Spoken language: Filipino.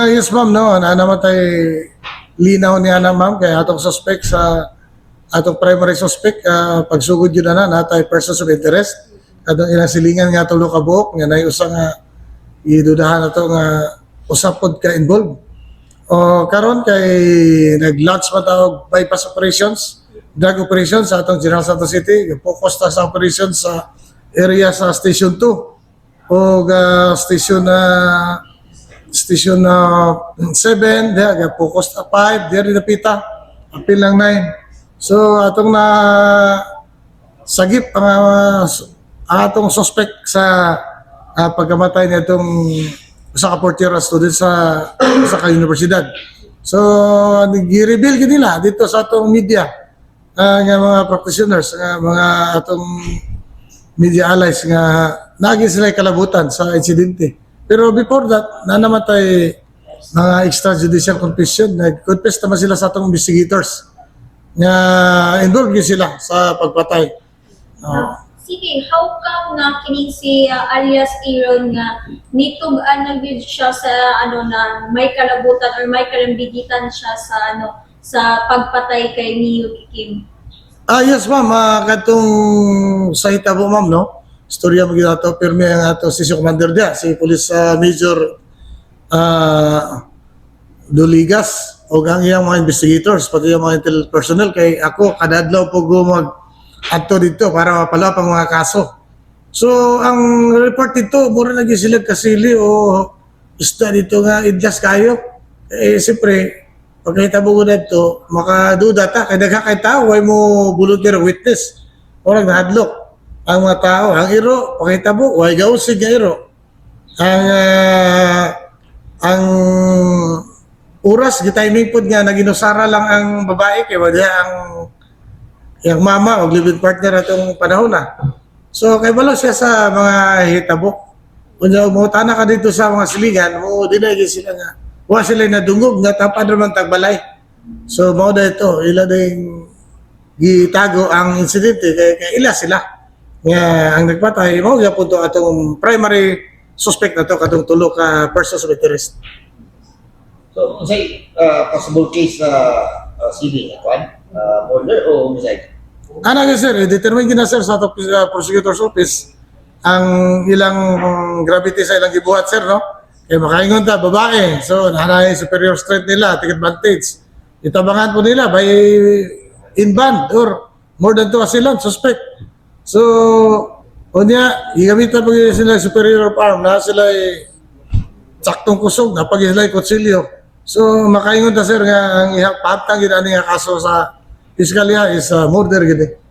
Yes ma'am, no, na namatay linaw niya na ma'am kay atong suspect sa atong primary suspect pagsugod yun na natay persons of interest atong inasilingan nga tulo ka buok nga nay usa nga idudahan ato nga usap pod ka involved. O karon kay nag-launch pa tawag bypass operations, drug operations sa atong General Santos City, focus ta sa operations sa area sa Station 2 o Station 7, diya, focus na 5, diya rin napita, apil lang 9. So, atong na sagip ang atong suspect sa pagkamatay na itong sa ka-4-year student sa ka-universidad. So, nag-reveal nila dito sa atong media nga mga practitioners, nga mga atong media allies nga naging sila kalabutan sa insidente. Pero before that, namatay mga extrajudicial confession. Nag-confess naman sila sa atong investigators na involved yun sila sa pagpatay. Sige, how come na kining si alias Aaron nga nitug-an na gyud siya sa na may kalabutan or may kalambigitan siya sa pagpatay kay Neo Kim? Yes ma'am, katong sa hitabo ma'am, no? Storya mo ginato, pirmi ang ato si Commander dia, si Police Major Doligas o ang iyang mga investigators, pati yung mga intel personnel, kay ako kadadlaw po gumag ato dito para mapalapang mga kaso. So, ang report dito, mura na gisilag kasili o isda dito nga idjas kayo. Siyempre, pagkahitabo ko na ito, makaduda ta, kaya nagkakay tao, ay mo volunteer witness. O naghadlok ang mga tao, ang iro, pakitabo, way gausig nga iro. Ang oras, gitiming po nga, naginusara lang ang babae, kaya wala ang mama o live-in partner atong panahon na. So, kaya wala siya sa mga hitabok. Kung umutana ka dito sa mga silingan, dinagin sila nga. Huwag sila nadungog, nga tapad naman tagbalay. So, mao na ito, ila din gitago ang insidente, kaya ila sila. Nga ang nagpatay, mao gyapon to atong primary suspect na to katong tulo ka persons of interest. So, say possible case na civil na kwan, murder o homicide? Ana nga sir, determine gina sir sa atong prosecutor's office ang ilang gravity sa ilang gibuhat sir, no? Kaya makaingon ta babae, so nahanay superior strength nila, take advantage. Itabangan po nila by in band or more than 2 assailant suspect. So, kunya, gigamitan pag sila superior of arm na sila saktong kusog na pag sila kutsilyo. So, makaingon ta sir nga ang ihapahtang gid ani nga kaso sa piskalya is murder gid.